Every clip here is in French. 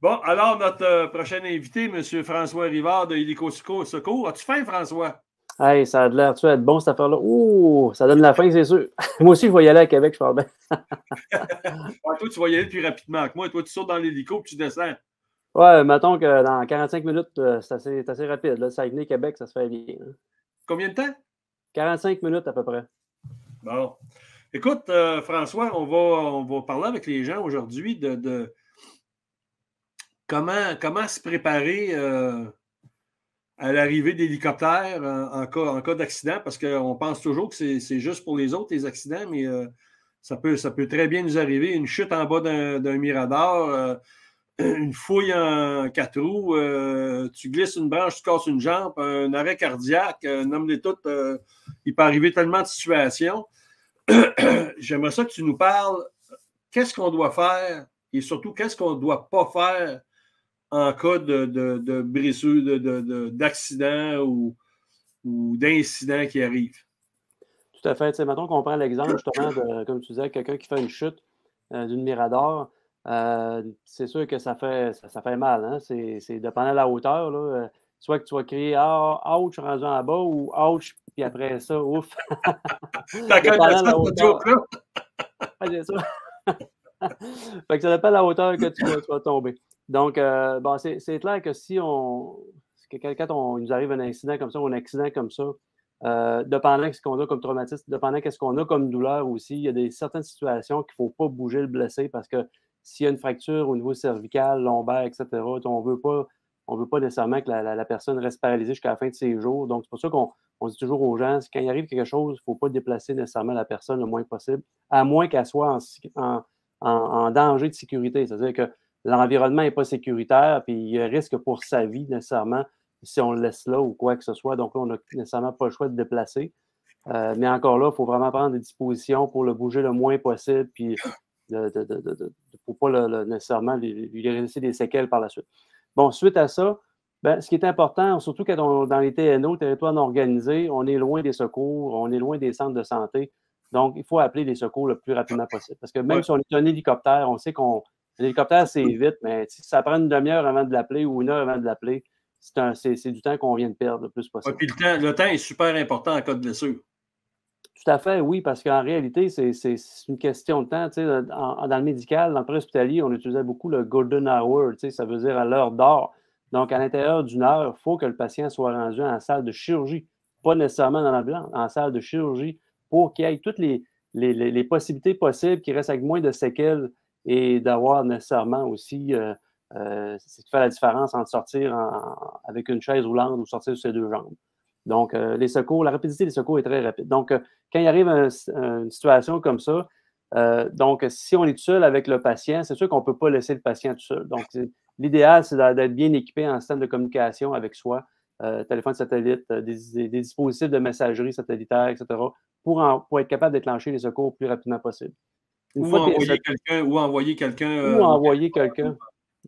Bon, alors, notre prochain invité, M. François Rivard de Hélico Secours. As-tu faim, François? Hey, ça a l'air d'être bon, cette affaire-là. Ouh, ça donne la faim, c'est sûr. Moi aussi, je vais y aller à Québec, je parle bien. Ouais, toi, tu vas y aller plus rapidement que moi. Toi, tu sautes dans l'hélico et tu descends. Ouais, mettons que dans 45 minutes, c'est assez rapide. Là. Saguenay, Québec, ça se fait bien. Hein. Combien de temps? 45 minutes à peu près. Bon. Écoute, François, on va parler avec les gens aujourd'hui de comment se préparer à l'arrivée d'hélicoptères en cas d'accident, parce qu'on pense toujours que c'est juste pour les autres, les accidents, mais ça peut très bien nous arriver. Une chute en bas d'un mirador, une fouille en 4 roues, tu glisses une branche, tu casses une jambe, un arrêt cardiaque, nomme-les toutes. Il peut arriver tellement de situations. J'aimerais ça que tu nous parles qu'est-ce qu'on doit faire et surtout qu'est-ce qu'on ne doit pas faire en cas de blessure, d'accident ou d'incident qui arrive. Tout à fait. Tu sais, mettons qu'on prend l'exemple justement de, comme tu disais, quelqu'un qui fait une chute d'une mirador. C'est sûr que ça fait mal. Hein? C'est dépendant de la hauteur. Là. Soit que tu vas crier ouch, je suis rendu en bas ou ouch, puis après ça, ouf. Dépendant de la hauteur. C'est ça. Fait que ça dépend de la hauteur que tu vas tomber. Donc, bon, c'est clair que si quand il nous arrive un incident comme ça ou un accident comme ça, dépendant de ce qu'on a comme traumatisme, dépendant de ce qu'on a comme douleur aussi, il y a certaines situations qu'il ne faut pas bouger le blessé parce que s'il y a une fracture au niveau cervical, lombaire, etc., on veut pas nécessairement que la personne reste paralysée jusqu'à la fin de ses jours. Donc, c'est pour ça qu'on dit toujours aux gens, quand il arrive quelque chose, il ne faut pas déplacer nécessairement la personne le moins possible, à moins qu'elle soit en danger de sécurité. C'est-à-dire que l'environnement n'est pas sécuritaire, puis il y a risque pour sa vie nécessairement si on le laisse là ou quoi que ce soit. Donc là, on n'a nécessairement pas le choix de déplacer. Mais encore là, il faut vraiment prendre des dispositions pour le bouger le moins possible, puis pour pas nécessairement lui laisser des séquelles par la suite. Bon, suite à ça, ben, ce qui est important, surtout quand dans les TNO, territoires non organisés, on est loin des secours, on est loin des centres de santé. Donc, il faut appeler les secours le plus rapidement possible. Parce que même si on est un hélicoptère, on sait qu'un hélicoptère, c'est vite, mais si ça prend une demi-heure avant de l'appeler ou une heure avant de l'appeler, c'est du temps qu'on vient de perdre le plus possible. Puis le temps est super important en cas de blessure. Tout à fait, oui, parce qu'en réalité, c'est une question de temps. Dans le médical, dans le préhospitalier, on utilisait beaucoup le golden hour, ça veut dire à l'heure d'or. Donc, à l'intérieur d'une heure, il faut que le patient soit rendu en salle de chirurgie, pas nécessairement dans l'ambulance, en salle de chirurgie, pour qu'il y ait toutes les possibilités possibles, qu'il reste avec moins de séquelles et d'avoir nécessairement aussi, c'est de faire la différence entre sortir avec une chaise roulante ou sortir sur ses deux jambes. Donc, les secours, la rapidité des secours est très rapide. Donc, quand il arrive une situation comme ça, donc, si on est tout seul avec le patient, c'est sûr qu'on ne peut pas laisser le patient tout seul. Donc, l'idéal, c'est d'être bien équipé en système de communication avec soi, téléphone satellite, des dispositifs de messagerie satellitaire, etc., pour être capable de déclencher les secours le plus rapidement possible. Ou envoyer quelqu'un. Ou envoyer quelqu'un.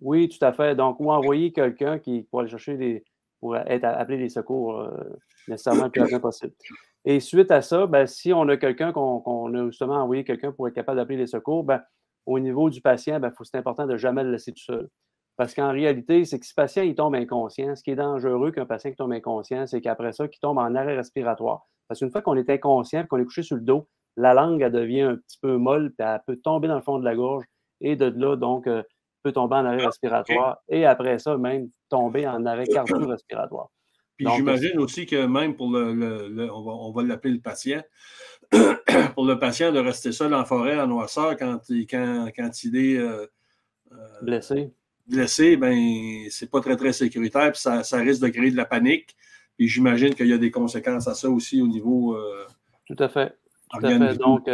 Oui, tout à fait. Donc, ou envoyer quelqu'un pour aller chercher pour appeler les secours nécessairement le plus rapidement possible. Et suite à ça, ben, si on a quelqu'un qu'on a justement envoyé quelqu'un pour être capable d'appeler les secours, ben, au niveau du patient, ben, c'est important de ne jamais le laisser tout seul. Parce qu'en réalité, c'est que si le patient il tombe inconscient, ce qui est dangereux qu'un patient qui tombe inconscient, c'est qu'après ça, qu'il tombe en arrêt respiratoire. Parce qu'une fois qu'on est inconscient et qu'on est couché sur le dos, la langue, elle devient un petit peu molle, puis elle peut tomber dans le fond de la gorge. Et de là, donc, peut tomber en arrêt respiratoire. Et après ça, même tomber en arrêt cardio-respiratoire. Puis j'imagine aussi que même pour on va l'appeler le patient, pour le patient de rester seul en forêt, en noirceur, quand il est blessé, ben c'est pas très, très sécuritaire, puis ça risque de créer de la panique. Puis j'imagine qu'il y a des conséquences à ça aussi au niveau. Tout à fait. Tout à fait. Donc,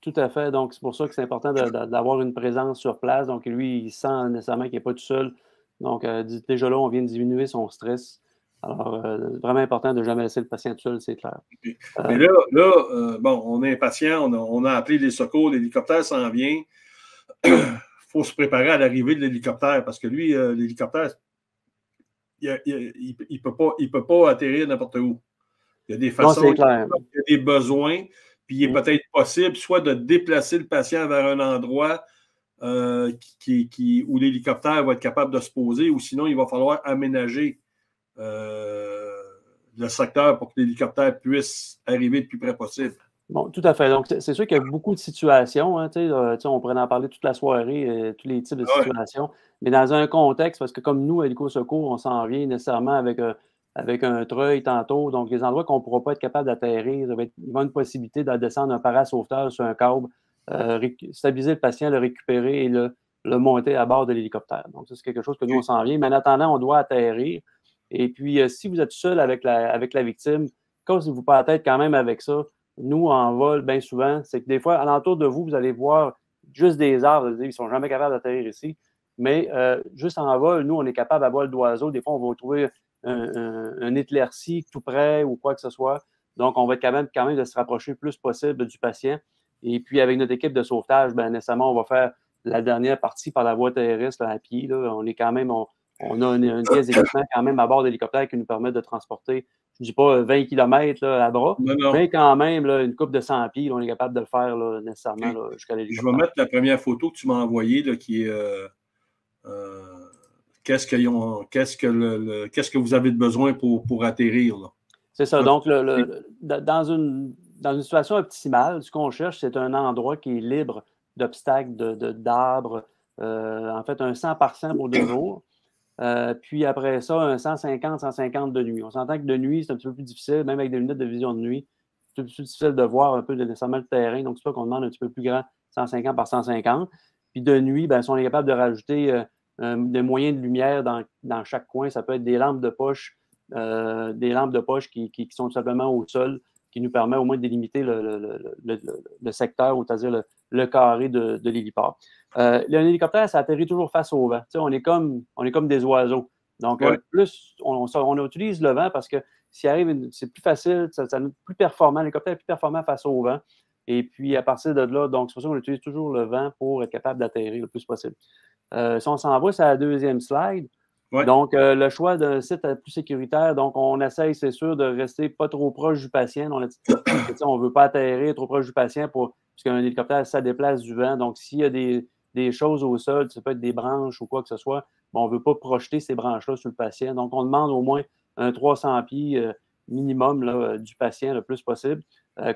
tout à fait. Donc, c'est pour ça que c'est important d'avoir une présence sur place. Donc, lui, il sent nécessairement qu'il n'est pas tout seul. Donc, déjà là, on vient de diminuer son stress. Alors, vraiment important de ne jamais laisser le patient tout seul, c'est clair. Mais là, bon, on est un patient, on a appelé les secours, l'hélicoptère s'en vient. Il faut se préparer à l'arrivée de l'hélicoptère parce que lui, l'hélicoptère, il ne peut pas atterrir n'importe où. Il y a des façons, il y a des besoins, puis il est peut-être possible soit de déplacer le patient vers un endroit où l'hélicoptère va être capable de se poser, ou sinon, il va falloir aménager le secteur pour que l'hélicoptère puisse arriver le plus près possible. Bon, tout à fait. Donc, c'est sûr qu'il y a beaucoup de situations. Hein, on pourrait en parler toute la soirée, tous les types de situations. Mais dans un contexte, parce que comme nous, à Hélico Secours, on s'en vient nécessairement avec un treuil tantôt. Donc, les endroits qu'on ne pourra pas être capable d'atterrir, il va y avoir une possibilité de descendre un parasauveteur sur un câble, stabiliser le patient, le récupérer et le monter à bord de l'hélicoptère. Donc, ça, c'est quelque chose que nous, on s'en vient. Mais en attendant, on doit atterrir. Et puis, si vous êtes seul avec la victime, cassez-vous pas la tête quand même avec ça. Nous, en vol, bien souvent, c'est que des fois, alentour de vous, vous allez voir juste des arbres. Ils ne sont jamais capables d'atterrir ici. Mais juste en vol, nous, on est capable à vol d'oiseau. Des fois, on va trouver un éclairci tout près ou quoi que ce soit. Donc, on va être capable quand même de se rapprocher le plus possible du patient. Et puis, avec notre équipe de sauvetage, bien, nécessairement, on va faire la dernière partie par la voie terrestre là, à pied. Là. On est quand même, on a un pièce d'équipement quand même à bord d'hélicoptère qui nous permet de transporter, je ne dis pas 20 km là, à bras, mais quand même là, une couple de 100 pieds, là, on est capable de le faire là, nécessairement là, jusqu'à l'hélicoptère. Je vais mettre la première photo que tu m'as envoyée là, qui est qu'est-ce que vous avez besoin pour atterrir? C'est ça. Donc, dans une situation optimale, ce qu'on cherche, c'est un endroit qui est libre d'obstacles, d'arbres. En fait, un 100 par 100 pour 2 jours. Puis après ça, un 150 de nuit. On s'entend que de nuit, c'est un petit peu plus difficile, même avec des lunettes de vision de nuit. C'est un peu plus difficile de voir un peu nécessairement le terrain. Donc, c'est pour ça qu'on demande un petit peu plus grand, 150 par 150. Puis de nuit, bien, si on est capable de rajouter des moyens de lumière dans chaque coin, ça peut être des lampes de poche, qui sont tout simplement au sol, qui nous permet au moins de délimiter le secteur, ou c'est-à-dire le carré de l'héliport. Un hélicoptère, ça atterrit toujours face au vent. On est comme des oiseaux. Donc, plus on utilise le vent parce que s'il arrive, c'est plus facile, ça plus performant. L'hélicoptère est plus performant face au vent. Et puis, à partir de là, donc, c'est pour ça qu'on utilise toujours le vent pour être capable d'atterrir le plus possible. Si on s'en va, c'est la deuxième slide. Ouais. Donc, le choix d'un site plus sécuritaire, donc on essaye, c'est sûr, de rester pas trop proche du patient. On ne veut pas atterrir trop proche du patient puisqu'un hélicoptère, ça déplace du vent. Donc, s'il y a des choses au sol, ça peut être des branches ou quoi que ce soit, bon, on ne veut pas projeter ces branches-là sur le patient. Donc, on demande au moins un 300 pieds minimum là, du patient le plus possible.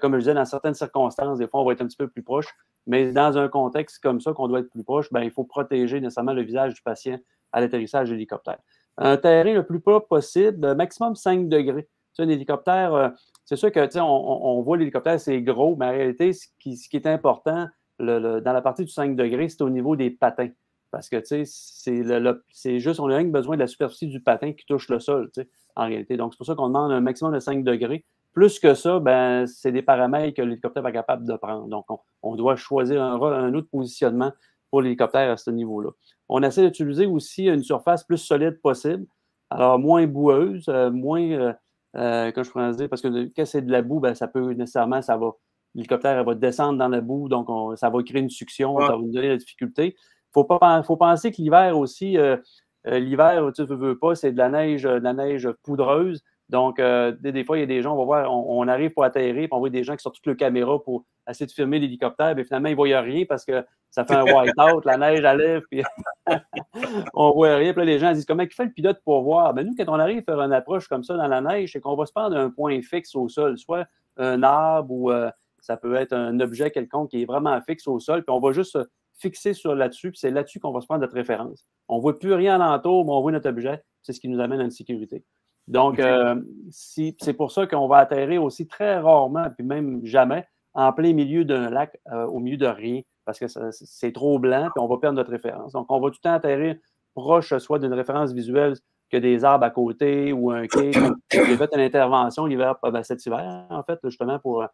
Comme je disais, dans certaines circonstances, des fois, on va être un petit peu plus proche. Mais dans un contexte comme ça, qu'on doit être plus proche, bien, il faut protéger nécessairement le visage du patient à l'atterrissage de l'hélicoptère. Un terrain le plus bas possible, maximum 5 degrés. Un hélicoptère, c'est sûr que on voit l'hélicoptère, c'est gros, mais en réalité, ce qui est important dans la partie du 5 degrés, c'est au niveau des patins. Parce que c'est juste, on a rien que besoin de la superficie du patin qui touche le sol, en réalité. Donc, c'est pour ça qu'on demande un maximum de 5 degrés. Plus que ça, ben, c'est des paramètres que l'hélicoptère est capable de prendre. Donc, on doit choisir un autre positionnement pour l'hélicoptère à ce niveau-là. On essaie d'utiliser aussi une surface plus solide possible. Alors, moins boueuse, moins, comme je pourrais dire, parce que quand c'est de la boue, ben, ça peut nécessairement, l'hélicoptère va descendre dans la boue, donc ça va créer une succion, ça va nous donner la difficulté. Il faut penser que l'hiver aussi, l'hiver, tu ne veux pas, c'est de la neige poudreuse. Donc, des fois, il y a des gens, on va voir, on arrive pour atterrir, puis on voit des gens qui sortent toutes les caméras pour essayer de filmer l'hélicoptère, mais finalement, ils ne voient rien parce que ça fait un white-out, la neige lève, puis on ne voit rien. Puis là, les gens disent, comment il fait le pilote pour voir? Ben, nous, quand on arrive à faire une approche comme ça dans la neige, c'est qu'on va se prendre un point fixe au sol, soit un arbre ou ça peut être un objet quelconque qui est vraiment fixe au sol, puis on va juste fixer là-dessus, puis c'est là-dessus qu'on va se prendre notre référence. On ne voit plus rien alentour, mais on voit notre objet, c'est ce qui nous amène à une sécurité. Donc, c'est pour ça qu'on va atterrir aussi très rarement, puis même jamais, en plein milieu d'un lac, au milieu de rien, parce que c'est trop blanc, puis on va perdre notre référence. Donc, on va tout le temps atterrir proche, soit d'une référence visuelle que des arbres à côté ou un quai. J'ai fait une intervention cet hiver, en fait, justement, pour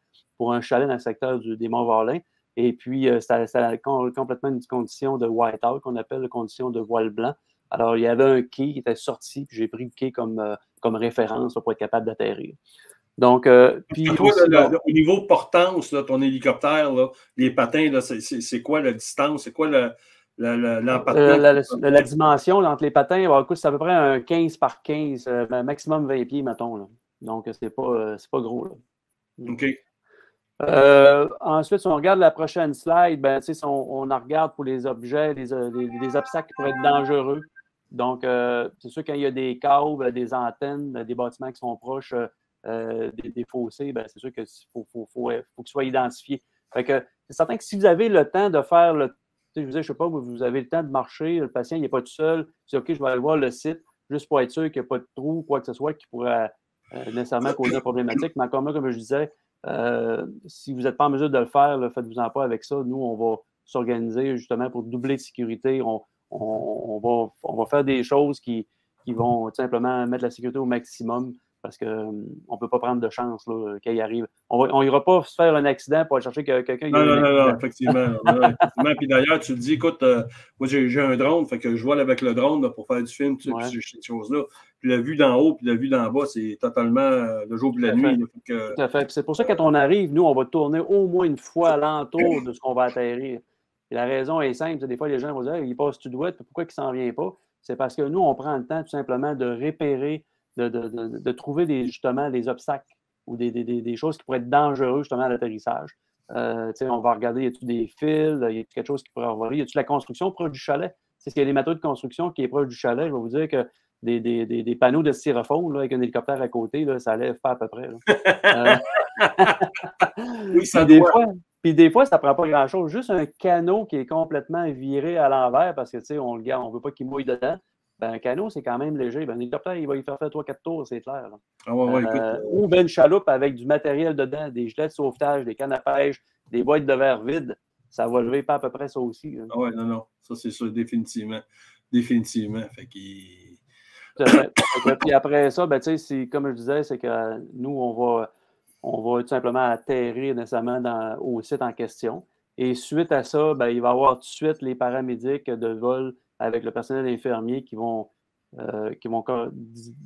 un chalet dans le secteur des Monts-Valin. Et puis, c'était complètement une condition de white-out, qu'on appelle la condition de voile blanc. Alors, il y avait un quai qui était sorti, puis j'ai pris le quai comme référence pour être capable d'atterrir. Donc, puis toi, au niveau portance, là, ton hélicoptère, là, les patins, là, c'est quoi la distance? C'est quoi la dimension là, entre les patins? Bon, écoute, c'est à peu près un 15 par 15, maximum 20 pieds, mettons. Là. Donc, c'est pas gros. Là. OK. Ensuite, si on regarde la prochaine slide, ben, si on en regarde pour les objets, les obstacles qui pourraient être dangereux. Donc, c'est sûr, quand il y a des câbles, des antennes, des bâtiments qui sont proches des fossés, ben, c'est sûr qu'il faut qu'ils soient identifiés. Fait que c'est certain que si vous avez le temps de faire je vous dis, je sais pas, vous avez le temps de marcher, le patient n'est pas tout seul, c'est OK, je vais aller voir le site, juste pour être sûr qu'il n'y a pas de trou, quoi que ce soit, qui pourrait nécessairement causer une problématique. Mais encore là, comme je disais, si vous n'êtes pas en mesure de le faire, faites-vous-en pas avec ça. Nous, on va s'organiser justement pour doubler de sécurité. On va faire des choses qui vont tout simplement mettre la sécurité au maximum parce qu'on ne peut pas prendre de chance qu'il y arrive. On n'ira pas se faire un accident pour aller chercher quelqu'un qui a un Non, accident. effectivement. Puis d'ailleurs, tu te dis, écoute, moi j'ai un drone, fait que je vole avec le drone là, pour faire du film, Ouais. ces choses-là. Puis la vue d'en haut, puis la vue d'en bas, c'est totalement le jour et la nuit. Là, Tout à fait. C'est pour ça que quand on arrive, nous, on va tourner au moins une fois alentour de ce qu'on va atterrir. Et la raison est simple. Des fois, les gens vont dire il passe-tu douette, pourquoi il ne s'en vient pas? C'est parce que nous, on prend le temps tout simplement de repérer, de trouver justement des obstacles ou des choses qui pourraient être dangereuses justement à l'atterrissage. On va regarder, y a-t-il des fils, y a-t-il quelque chose qui pourrait avoir, y a-t-il la construction proche du chalet? C'est ce qu'il y a des matériaux de construction qui est proche du chalet. Je vais vous dire que des panneaux de styrofoam là, avec un hélicoptère à côté, là, ça lève pas à peu près. Oui, ça puis doit. des fois, ça ne prend pas grand-chose. Juste un canot qui est complètement viré à l'envers parce que on le garde, on ne veut pas qu'il mouille dedans. Ben, un canot, c'est quand même léger. Ben, l'hélicoptère, il va y faire 3-4 tours, c'est clair. Ah ouais, écoute, ou ben une chaloupe avec du matériel dedans, des gilets de sauvetage, des cannes à pêche, des boîtes de verre vides. Ça va lever pas à peu près ça aussi. Là. Ah ouais, non. Ça, c'est sûr, définitivement. Définitivement. Fait qu'il... Puis après ça, ben, comme je disais, c'est que nous, on va tout simplement atterrir nécessairement au site en question. Et suite à ça, ben, il va y avoir tout de suite les paramédics de vol avec le personnel infirmier qui vont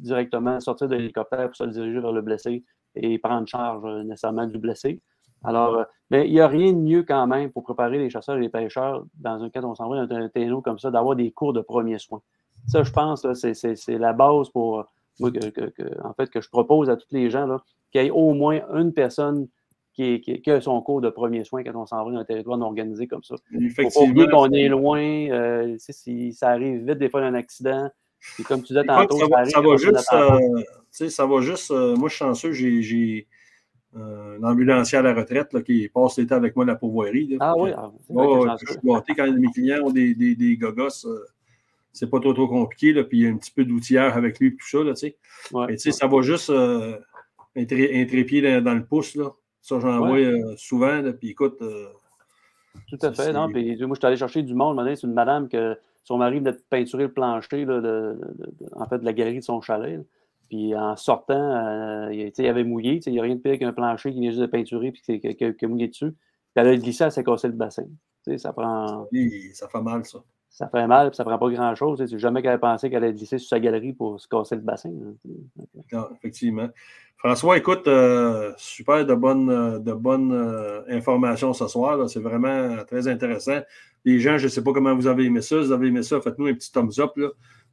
directement sortir de l'hélicoptère pour se diriger vers le blessé et prendre charge nécessairement du blessé. Alors, mais il n'y a rien de mieux quand même pour préparer les chasseurs et les pêcheurs dans un cas où on s'en va dans un terrain comme ça, d'avoir des cours de premiers soins. Ça, je pense, c'est la base pour moi en fait, que je propose à tous les gens qu'il y ait au moins une personne qui a son cours de premiers soins quand on s'en va dans un territoire non organisé comme ça. Il ne faut pas oublier qu'on est loin. Si ça arrive vite, des fois, d'un accident. Puis comme tu disais tantôt, ça va juste. Moi, je suis chanceux, j'ai un ambulancier à la retraite là, qui passe l'été avec moi de la pourvoirie. Là, ah oui, je suis gâté quand mes clients ont des gogos. C'est pas trop compliqué, là, puis il y a un petit peu d'outillage avec lui et tout ça, là, tu sais. Mais tu sais, ça va juste un trépied dans le pouce, là. Ça, j'en vois souvent, là, puis écoute... tout à fait, non, puis moi, je suis allé chercher du monde, c'est une madame que son mari venait de peinturer le plancher, là, en fait, de la galerie de son chalet, là. Puis en sortant, il avait mouillé, il n'y a rien de pire qu'un plancher qui vient juste de peinturer puis qui a mouillé dessus. Puis elle a glissé, elle s'est cassé le bassin. Ça prend... Ça fait mal, ça. Ça fait mal, puis ça ne prend pas grand-chose. C'est jamais qu'elle a pensé qu'elle allait glisser sur sa galerie pour se casser le bassin. Non, effectivement. François, écoute, super de bonnes informations ce soir. C'est vraiment très intéressant. Les gens, je ne sais pas comment vous avez aimé ça. Si vous avez aimé ça, faites-nous un petit thumbs up. Là.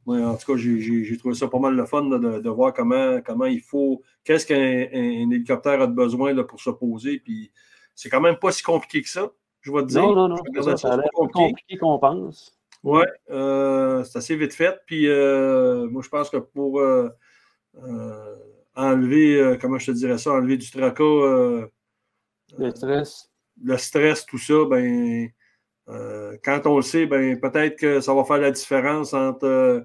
Moi, en tout cas, j'ai trouvé ça pas mal le fun là, de voir comment il faut, qu'est-ce qu'un hélicoptère a de besoin là, pour se poser. Puis c'est quand même pas si compliqué que ça, je vais te dire. Non, ça a l'air plus compliqué qu'on pense. Oui, c'est assez vite fait. Puis moi, je pense que pour enlever, comment je te dirais ça, enlever du tracas, le stress, tout ça, ben quand on le sait, ben peut-être que ça va faire la différence entre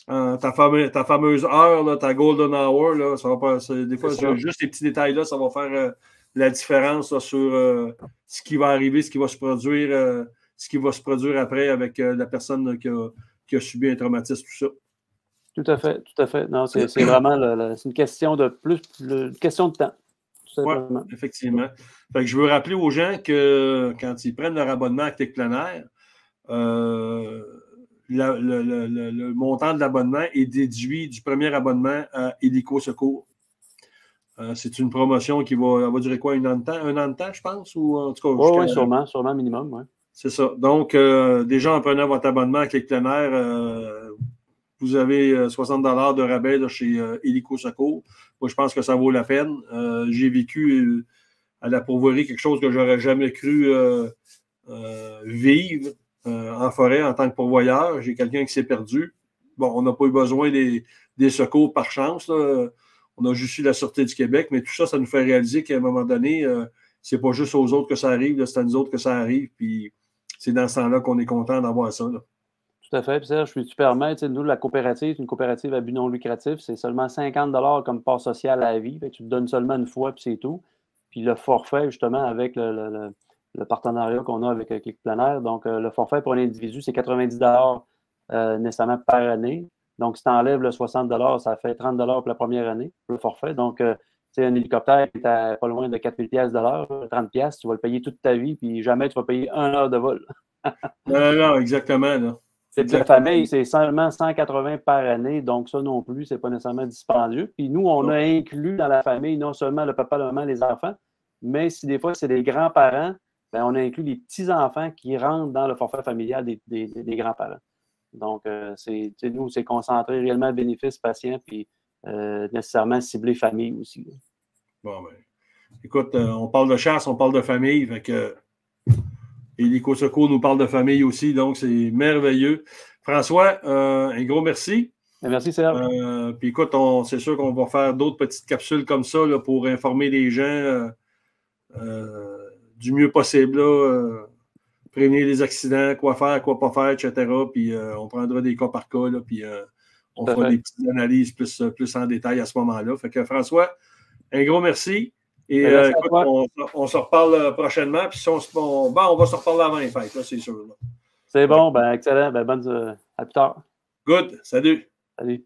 ta fameuse heure, là, ta golden hour. Là, ça va pas, des fois, juste ces petits détails-là, ça va faire la différence là, sur ce qui va arriver, ce qui va se produire. Ce qui va se produire après avec la personne qui a subi un traumatisme, tout ça. Tout à fait, tout à fait. Non, c'est vraiment c'est une question de une question de temps. Oui, effectivement. Fait que je veux rappeler aux gens que quand ils prennent leur abonnement à Clic Plein Air, le montant de l'abonnement est déduit du premier abonnement à Hélico Secours. C'est une promotion qui va durer quoi, un an de temps, je pense? Ou en tout cas, oui, sûrement minimum, oui. C'est ça. Donc, déjà, en prenant votre abonnement à Clic Plein Air, vous avez 60 $ de rabais là, chez Hélico Secours. Moi, je pense que ça vaut la peine. J'ai vécu à la pourvoirie, quelque chose que j'aurais jamais cru vivre en forêt en tant que pourvoyeur. J'ai quelqu'un qui s'est perdu. Bon, on n'a pas eu besoin des secours par chance, là. On a juste eu la Sûreté du Québec, mais tout ça, ça nous fait réaliser qu'à un moment donné, c'est pas juste aux autres que ça arrive, c'est à nous autres que ça arrive. Puis c'est dans ce temps-là qu'on est content d'avoir ça, là. Tout à fait. Puis Serge, tu permets, nous, la coopérative, une coopérative à but non lucratif, c'est seulement 50 $ comme part social à la vie. Fait que tu te donnes seulement une fois, puis c'est tout. Puis le forfait, justement, avec le partenariat qu'on a avec Clic Plein Air, donc le forfait pour un individu, c'est 90 $ nécessairement par année. Donc, si tu enlèves le 60 $, ça fait 30 $ pour la première année, le forfait. Donc, c'est un hélicoptère qui est à pas loin de 4 000 $ de l'heure, 30 $, tu vas le payer toute ta vie, puis jamais tu vas payer 1 heure de vol. Non, exactement. Là. La famille, c'est seulement 180 par année, donc ça non plus, c'est pas nécessairement dispendieux. Puis nous, on a inclus dans la famille non seulement le papa, la maman, les enfants, mais si des fois c'est des grands-parents, ben, on a inclus les petits-enfants qui rentrent dans le forfait familial des grands-parents. Donc, nous, c'est concentré réellement bénéfice patient, puis nécessairement ciblé famille aussi. Bon, ben, écoute, on parle de chasse, on parle de famille, fait que et l'Éco-Secours nous parle de famille aussi, donc c'est merveilleux. François, un gros merci. Merci, Serge. Puis écoute, c'est sûr qu'on va faire d'autres petites capsules comme ça là, pour informer les gens du mieux possible, là, prévenir les accidents, quoi faire, quoi pas faire, etc. Puis on prendra des cas par cas, là, puis on fera des petites analyses plus en détail à ce moment-là. Fait que François, un gros merci. Et écoute, on se reparle prochainement. Puis on va se reparler avant les fêtes, là, c'est sûr. C'est bon, ben excellent. Ben, à plus tard. Good. Salut. Salut.